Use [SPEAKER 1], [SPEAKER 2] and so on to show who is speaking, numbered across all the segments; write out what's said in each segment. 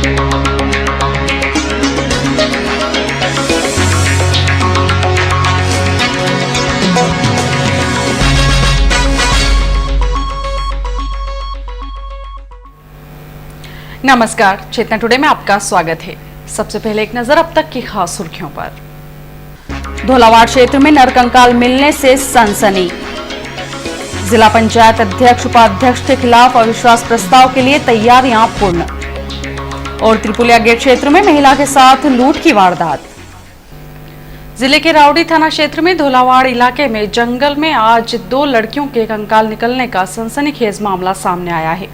[SPEAKER 1] नमस्कार, चेतना टुडे में आपका स्वागत है। सबसे पहले एक नजर अब तक की खास सुर्खियों पर। धोलावाड़ क्षेत्र में नरकंकाल मिलने से सनसनी। जिला पंचायत अध्यक्ष उपाध्यक्ष के खिलाफ अविश्वास प्रस्ताव के लिए तैयारियां पूर्ण। और त्रिपुलिया गेट क्षेत्र में महिला के साथ लूट की वारदात। जिले के राउडी थाना क्षेत्र में धोलावाड़ इलाके में जंगल में आज 2 लड़कियों के कंकाल निकलने का सनसनीखेज मामला सामने आया है।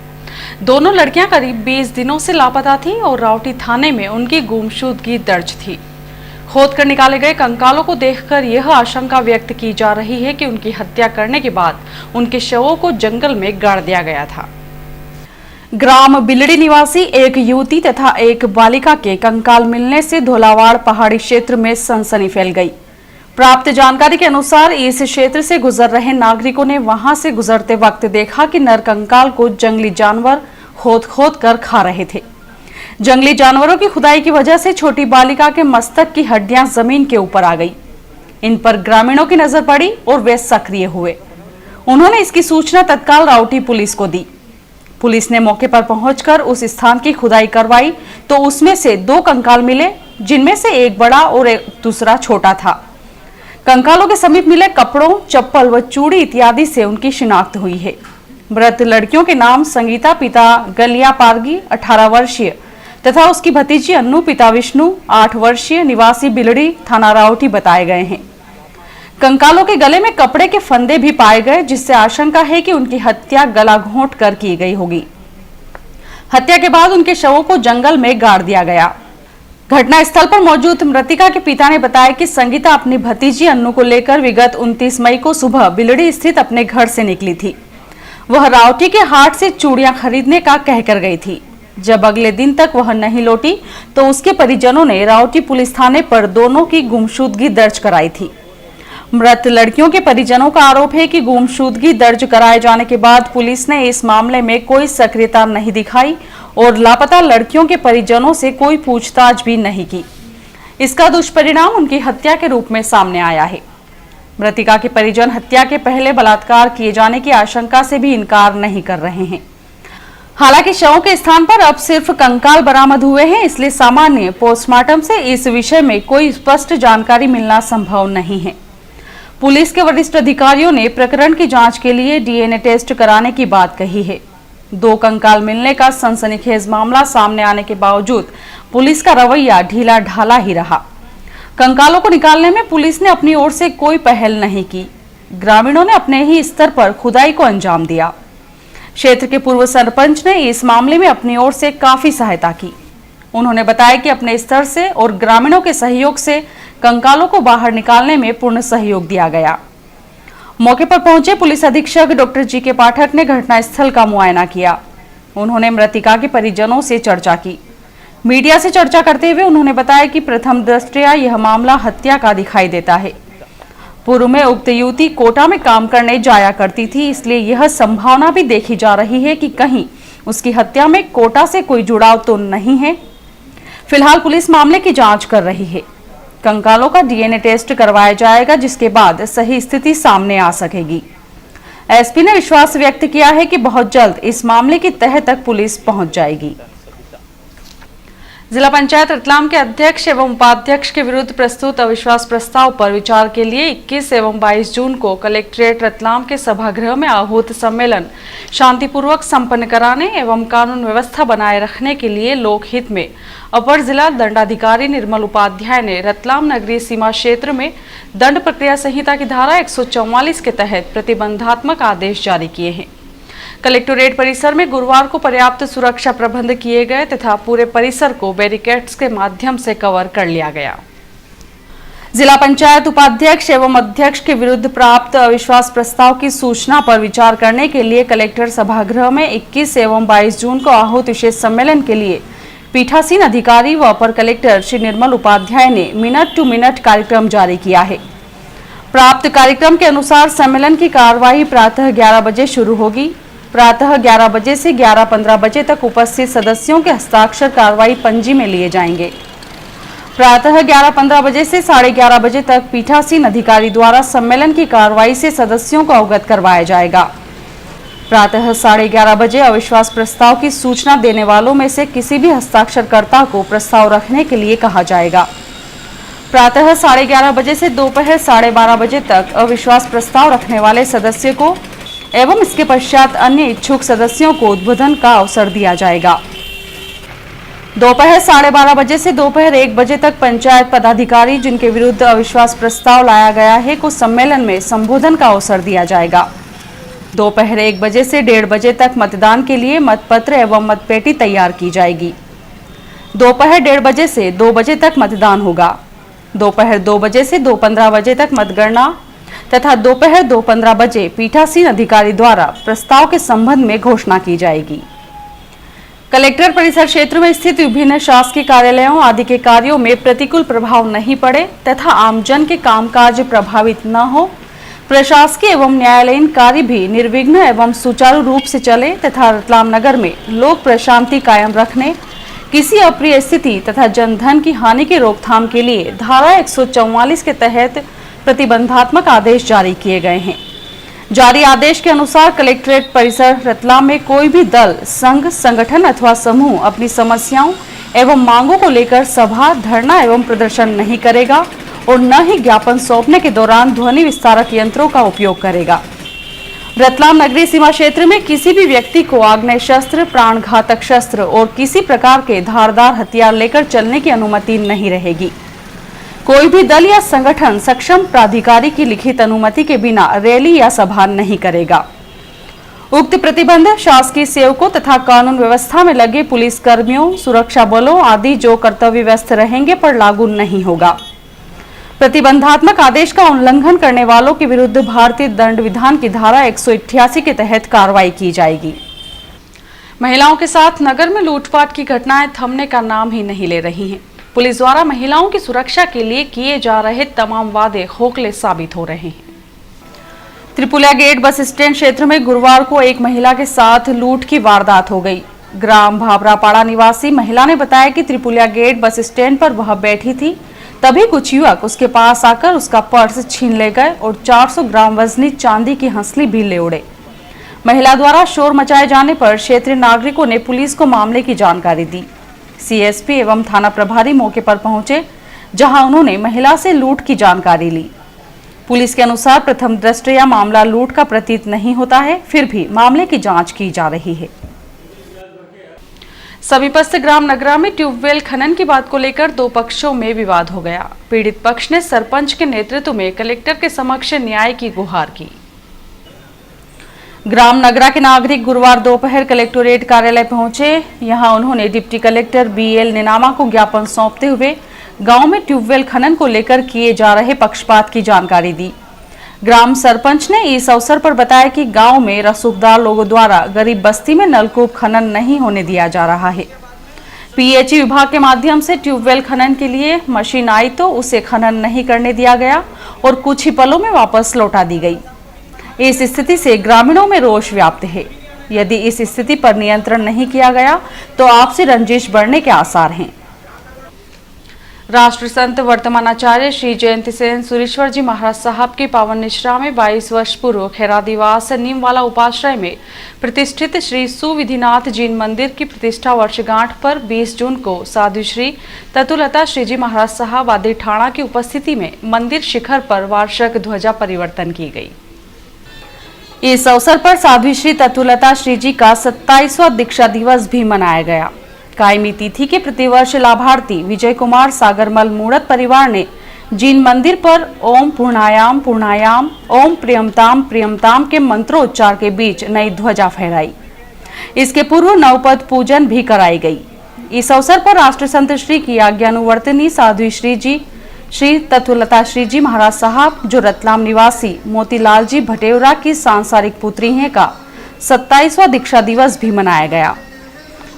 [SPEAKER 1] दोनों लड़कियां करीब 20 दिनों से लापता थीं और राउटी थाने में उनकी गुमशुदगी दर्ज थी। खोदकर निकाले गए कंकालों को देखकर यह आशंका व्यक्त की जा रही है कि उनकी हत्या करने के बाद उनके शवों को जंगल में गाड़ दिया गया था। ग्राम बिलड़ी निवासी एक युवती तथा एक बालिका के कंकाल मिलने से धोलावाड़ पहाड़ी क्षेत्र में सनसनी फैल गई। प्राप्त जानकारी के अनुसार इस क्षेत्र से गुजर रहे नागरिकों ने वहां से गुजरते वक्त देखा कि नरकंकाल को जंगली जानवर खोद कर खा रहे थे। जंगली जानवरों की खुदाई की वजह से छोटी बालिका के मस्तक की हड्डियां जमीन के ऊपर आ गई। इन पर ग्रामीणों की नजर पड़ी और वे सक्रिय हुए। उन्होंने इसकी सूचना तत्काल राउटी पुलिस को दी। पुलिस ने मौके पर पहुंचकर उस स्थान की खुदाई करवाई तो उसमें से 2 कंकाल मिले, जिनमें से एक बड़ा और एक दूसरा छोटा था। कंकालों के समीप मिले कपड़ों, चप्पल व चूड़ी इत्यादि से उनकी शिनाख्त हुई है। मृत लड़कियों के नाम संगीता पिता गलिया पारगी 18 वर्षीय तथा उसकी भतीजी अन्नू पिता विष्णु 8 वर्षीय निवासी बिलड़ी थाना राउटी बताए गए हैं। कंकालों के गले में कपड़े के फंदे भी पाए गए, जिससे आशंका है कि उनकी हत्या गला घोंट कर की गई होगी। हत्या के बाद उनके शवों को जंगल में गाड़ दिया गया। घटना स्थल पर मौजूद मृतिका के पिता ने बताया कि संगीता अपनी भतीजी अन्नू को लेकर विगत 29 मई को सुबह बिलड़ी स्थित अपने घर से निकली थी। वह राउटी के हाट से चूड़ियां खरीदने का कहकर गई थी। जब अगले दिन तक वह नहीं लौटी तो उसके परिजनों ने राउटी पुलिस थाने पर दोनों की गुमशुदगी दर्ज कराई थी। मृत लड़कियों के परिजनों का आरोप है कि गुमशुदगी दर्ज कराए जाने के बाद पुलिस ने इस मामले में कोई सक्रियता नहीं दिखाई और लापता लड़कियों के परिजनों से कोई पूछताछ भी नहीं की। इसका दुष्परिणाम उनकी हत्या के रूप में सामने आया है। मृतिका के परिजन हत्या के पहले बलात्कार किए जाने की आशंका से भी इनकार नहीं कर रहे हैं। हालांकि शवों के स्थान पर अब सिर्फ कंकाल बरामद हुए हैं, इसलिए सामान्य पोस्टमार्टम से इस विषय में कोई स्पष्ट जानकारी मिलना संभव नहीं है। पुलिस के वरिष्ठ अधिकारियों ने प्रकरण की जांच के लिए डीएनए टेस्ट कराने की बात कही है। 2 कंकाल मिलने का सनसनीखेज मामला सामने आने के बावजूद पुलिस का रवैया ढीला ढाला ही रहा। कंकालों को निकालने में पुलिस ने अपनी ओर से कोई पहल नहीं की। ग्रामीणों ने अपने ही स्तर पर खुदाई को अंजाम दिया। क्षेत्र के पूर्व सरपंच ने इस मामले में अपनी ओर से काफी सहायता की। उन्होंने बताया कि अपने स्तर से और ग्रामीणों के सहयोग से कंकालों को बाहर निकालने में पूर्ण सहयोग दिया गया। मौके पर पहुंचे पुलिस अधीक्षक डॉक्टर जी.के. पाठक ने घटनास्थल का मुआयना किया। उन्होंने मृतिका के परिजनों से चर्चा की। मीडिया से चर्चा करते हुए उन्होंने बताया कि प्रथम दृष्टया यह मामला हत्या का दिखाई देता है। पूर्व में उक्त युवती कोटा में काम करने जाया करती थी, इसलिए यह संभावना भी देखी जा रही है कि कहीं उसकी हत्या में कोटा से कोई जुड़ाव तो नहीं है। फिलहाल पुलिस मामले की जांच कर रही है। कंकालों का डीएनए टेस्ट करवाया जाएगा, जिसके बाद सही स्थिति सामने आ सकेगी। एसपी ने विश्वास व्यक्त किया है कि बहुत जल्द इस मामले की तह तक पुलिस पहुंच जाएगी। जिला पंचायत रतलाम के अध्यक्ष एवं उपाध्यक्ष के विरुद्ध प्रस्तुत अविश्वास प्रस्ताव पर विचार के लिए 21 एवं 22 जून को कलेक्ट्रेट रतलाम के सभागृह में आहूत सम्मेलन शांतिपूर्वक संपन्न कराने एवं कानून व्यवस्था बनाए रखने के लिए लोकहित में अपर जिला दंडाधिकारी निर्मल उपाध्याय ने रतलाम नगरीय सीमा क्षेत्र में दंड प्रक्रिया संहिता की धारा 144 के तहत प्रतिबंधात्मक आदेश जारी किए हैं। कलेक्टोरेट परिसर में गुरुवार को पर्याप्त सुरक्षा प्रबंध किए गए तथा पूरे परिसर को बैरिकेड्स के माध्यम से कवर कर लिया गया। जिला पंचायत उपाध्यक्ष एवं अध्यक्ष के विरुद्ध प्राप्त अविश्वास प्रस्ताव की सूचना पर विचार करने के लिए कलेक्टर सभागृह में 21 एवं 22 जून को आहूत विशेष सम्मेलन के लिए पीठासीन अधिकारी व अपर कलेक्टर श्री निर्मल उपाध्याय ने मिनट टू मिनट कार्यक्रम जारी किया है। प्राप्त कार्यक्रम के अनुसार सम्मेलन की कार्यवाही प्रातः 11 बजे शुरू होगी। प्रातः 11 बजे से 11:15 बजे तक उपस्थित सदस्यों के हस्ताक्षर कार्रवाई पंजी में लिए जाएंगे। प्रातः 11:15 बजे से 11:30 बजे तक पीठासीन अधिकारी द्वारा सम्मेलन की कार्रवाई से सदस्यों को अवगत करवाया जाएगा। प्रातः 11:30 बजे अविश्वास प्रस्ताव की सूचना देने वालों में से किसी भी हस्ताक्षरकर्ता को प्रस्ताव रखने के लिए कहा जाएगा। प्रातः 11:30 बजे से दोपहर 12:30 बजे तक अविश्वास प्रस्ताव रखने वाले सदस्य को एवं इसके पश्चात अन्य इच्छुक सदस्यों को उद्बोधन का अवसर दिया जाएगा। दोपहर 12:30 बजे से दोपहर 1 बजे तक पंचायत पदाधिकारी जिनके विरुद्ध अविश्वास प्रस्ताव लाया गया है को सम्मेलन में संबोधन का अवसर दिया जाएगा। दोपहर 1 बजे से 1:30 बजे तक मतदान के लिए मतपत्र एवं मतपेटी तैयार की जाएगी। दोपहर 1:30 बजे से 2 बजे तक मतदान होगा। दोपहर 2 बजे से 2:15 बजे तक मतगणना तथा दोपहर 2:15 बजे पीठासीन अधिकारी द्वारा प्रस्ताव के संबंध में घोषणा की जाएगी। कलेक्टर परिसर क्षेत्र में स्थित विभिन्न शासकीय कार्यालयों आदि के कार्यों में प्रतिकूल प्रभाव नहीं पड़े तथा आमजन के कामकाज प्रभावित न हो, प्रशासकीय एवं न्यायालयीन कार्य भी निर्विघ्न एवं सुचारू रूप से चले तथा रतलाम नगर में लोक प्रशांति कायम रखने, किसी अप्रिय स्थिति तथा जनधन की हानि की रोकथाम के लिए धारा 144 के तहत प्रतिबंधात्मक आदेश जारी किए गए हैं। जारी आदेश के अनुसार कलेक्ट्रेट परिसर रतलाम में कोई भी दल, संघ, संगठन अथवा समूह अपनी समस्याओं एवं मांगों को लेकर सभा, धरना एवं प्रदर्शन नहीं करेगा और न ही ज्ञापन सौंपने के दौरान ध्वनि विस्तारक यंत्रों का उपयोग करेगा। रतलाम नगरीय सीमा क्षेत्र में किसी भी व्यक्ति को आग्नेय शस्त्र, प्राणघातक शस्त्र और किसी प्रकार के धारदार हथियार लेकर चलने की अनुमति नहीं रहेगी। कोई भी दल या संगठन सक्षम प्राधिकारी की लिखित अनुमति के बिना रैली या सभा नहीं करेगा। उक्त प्रतिबंध शासकीय सेवकों तथा कानून व्यवस्था में लगे पुलिस कर्मियों, सुरक्षा बलों आदि जो कर्तव्य व्यस्त रहेंगे पर लागू नहीं होगा। प्रतिबंधात्मक आदेश का उल्लंघन करने वालों के विरुद्ध भारतीय दंड विधान की धारा 188 के तहत कार्रवाई की जाएगी। महिलाओं के साथ नगर में लूटपाट की घटनाएं थमने का नाम ही नहीं ले रही हैं। पुलिस द्वारा महिलाओं की सुरक्षा के लिए किए जा रहे तमाम वादे खोखले साबित हो रहे हैं। त्रिपुलिया गेट बस स्टैंड क्षेत्र में गुरुवार को एक महिला के साथ लूट की वारदात हो गई। ग्राम भाबरापाड़ा निवासी महिला ने बताया कि त्रिपुलिया गेट बस स्टैंड पर वह बैठी थी, तभी कुछ युवक उसके पास आकर उसका पर्स छीन ले गए और 400 ग्राम वजनी चांदी की हंसली भी ले उड़े। महिला द्वारा शोर मचाए जाने पर क्षेत्रीय नागरिकों ने पुलिस को मामले की जानकारी दी। सीएसपी एवं थाना प्रभारी मौके पर पहुंचे, जहां उन्होंने महिला से लूट की जानकारी ली। पुलिस के अनुसार प्रथम दृष्टया मामला लूट का प्रतीत नहीं होता है, फिर भी मामले की जांच की जा रही है। समीपस्थ ग्राम नगरा में ट्यूबवेल खनन की बात को लेकर दो पक्षों में विवाद हो गया। पीड़ित पक्ष ने सरपंच के नेतृत्व में कलेक्टर के समक्ष न्याय की गुहार की। ग्राम नगरा के नागरिक गुरुवार दोपहर कलेक्टोरेट कार्यालय पहुंचे। यहां उन्होंने डिप्टी कलेक्टर बीएल निनामा को ज्ञापन सौंपते हुए गांव में ट्यूबवेल खनन को लेकर किए जा रहे पक्षपात की जानकारी दी। ग्राम सरपंच ने इस अवसर पर बताया कि गांव में रसूखदार लोगों द्वारा गरीब बस्ती में नलकूप खनन नहीं होने दिया जा रहा है। पीएचई विभाग के माध्यम से ट्यूबवेल खनन के लिए मशीन आई तो उसे खनन नहीं करने दिया गया और कुछ ही पलों में वापस लौटा दी गई। इस स्थिति से ग्रामीणों में रोष व्याप्त है। यदि इस स्थिति पर नियंत्रण नहीं किया गया तो आपसी रंजिश बढ़ने के आसार हैं। राष्ट्र संत वर्तमान आचार्य श्री जयंती सेन सुरेश्वर जी महाराज साहब की पावन निश्रा में 22 वर्ष पूर्व खैरादिवास नीमवाला उपाश्रय में प्रतिष्ठित श्री सुविधिनाथ जैन मंदिर की प्रतिष्ठा वर्षगांठ पर 20 जून को साध्वी श्री ततुलता श्री जी महाराज साहब आदि ठाणा की उपस्थिति में मंदिर शिखर पर वार्षिक ध्वजा परिवर्तन की गई। इस अवसर पर साध्वी श्री ततुलता श्री जी का 27वां दीक्षा दिवस भी मनाया गया। कायमी तिथि के प्रतिवर्ष लाभार्थी विजय कुमार सागरमल मूड़त परिवार ने जैन मंदिर पर ओम पूर्णायाम पूर्णायाम, ओम प्रियमताम प्रियमताम के मंत्रोच्चार के बीच नई ध्वजा फहराई। इसके पूर्व नवपद पूजन भी कराई गई। इस अवसर पर राष्ट्र संत श्री की आज्ञानुवर्तिनी साध्वी श्री जी श्री ततुलता श्री जी महाराज साहब, जो रतलाम निवासी मोतीलाल जी भटेवरा की सांसारिक पुत्री हैं, का 27वां दीक्षा दिवस भी मनाया गया।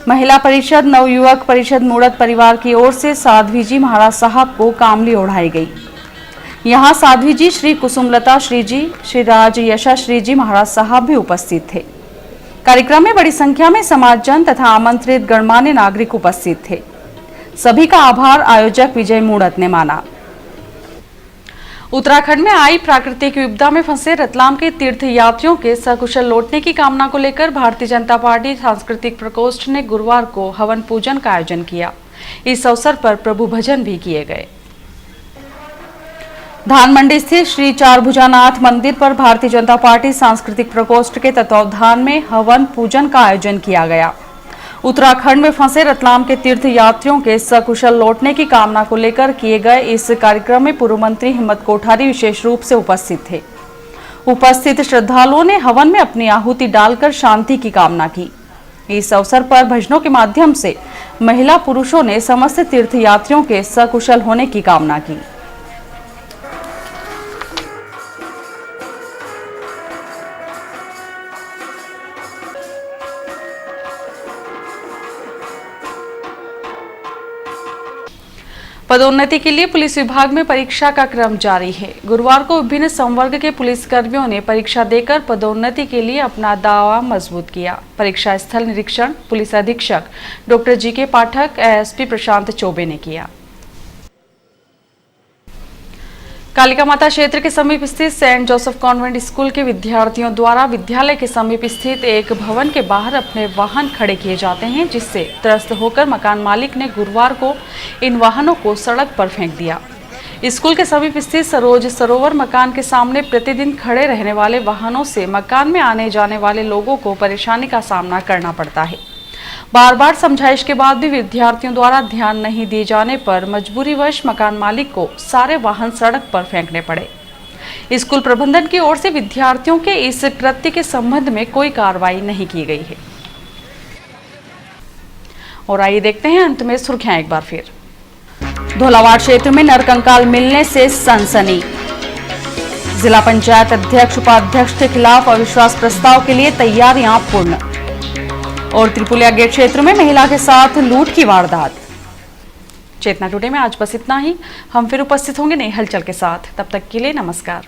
[SPEAKER 1] महिला परिषद नवयुवक परिषद मूड़त परिवार की ओर से साध्वी जी महाराज साहब को कामली ओढ़ाई गई। यहाँ साध्वी जी श्री कुसुमलता श्री जी, श्री राज यशा श्री जी महाराज साहब भी उपस्थित थे। कार्यक्रम में बड़ी संख्या में समाजजन तथा आमंत्रित गणमान्य नागरिक उपस्थित थे। सभी का आभार आयोजक विजय मूणत ने माना। उत्तराखंड में आई प्राकृतिक विपदा में फंसे रतलाम के तीर्थ यात्रियों के सकुशल लौटने की कामना को लेकर भारतीय जनता पार्टी सांस्कृतिक प्रकोष्ठ ने गुरुवार को हवन पूजन का आयोजन किया। इस अवसर पर प्रभु भजन भी किए गए। धानमंडी स्थित श्री चारभुजानाथ मंदिर पर भारतीय जनता पार्टी सांस्कृतिक प्रकोष्ठ के तत्वावधान में हवन पूजन का आयोजन किया गया। उत्तराखंड में फंसे रतलाम के तीर्थ यात्रियों के सकुशल लौटने की कामना को लेकर किए गए इस कार्यक्रम में पूर्व मंत्री हिम्मत कोठारी विशेष रूप से उपस्थित थे। उपस्थित श्रद्धालुओं ने हवन में अपनी आहुति डालकर शांति की कामना की। इस अवसर पर भजनों के माध्यम से महिला पुरुषों ने समस्त तीर्थ यात्रियों के सकुशल होने की कामना की। पदोन्नति के लिए पुलिस विभाग में परीक्षा का क्रम जारी है। गुरुवार को विभिन्न संवर्ग के पुलिसकर्मियों ने परीक्षा देकर पदोन्नति के लिए अपना दावा मजबूत किया। परीक्षा स्थल निरीक्षण पुलिस अधीक्षक डॉक्टर जी.के. पाठक, एएसपी प्रशांत चौबे ने किया। कालिका माता क्षेत्र के समीप स्थित सेंट जोसेफ कॉन्वेंट स्कूल के विद्यार्थियों द्वारा विद्यालय के समीप स्थित एक भवन के बाहर अपने वाहन खड़े किए जाते हैं, जिससे त्रस्त होकर मकान मालिक ने गुरुवार को इन वाहनों को सड़क पर फेंक दिया। स्कूल के समीप स्थित सरोज सरोवर मकान के सामने प्रतिदिन खड़े रहने वाले वाहनों से मकान में आने जाने वाले लोगों को परेशानी का सामना करना पड़ता है। बार बार समझाइश के बाद भी विद्यार्थियों द्वारा ध्यान नहीं दिए जाने पर मजबूरीवश मकान मालिक को सारे वाहन सड़क पर फेंकने पड़े। स्कूल प्रबंधन की ओर से विद्यार्थियों के इस कृत्य के संबंध में कोई कार्रवाई नहीं की गई है। और आइए देखते हैं अंत में सुर्खियां एक बार फिर। धोलावाड़ क्षेत्र में नरकंकाल मिलने से सनसनी। जिला पंचायत अध्यक्ष उपाध्यक्ष के खिलाफ अविश्वास प्रस्ताव के लिए तैयारियां पूर्ण। और त्रिपुलिया गेट क्षेत्र में महिला के साथ लूट की वारदात। चेतना टुडे में आज बस इतना ही। हम फिर उपस्थित होंगे नई हलचल के साथ। तब तक के लिए नमस्कार।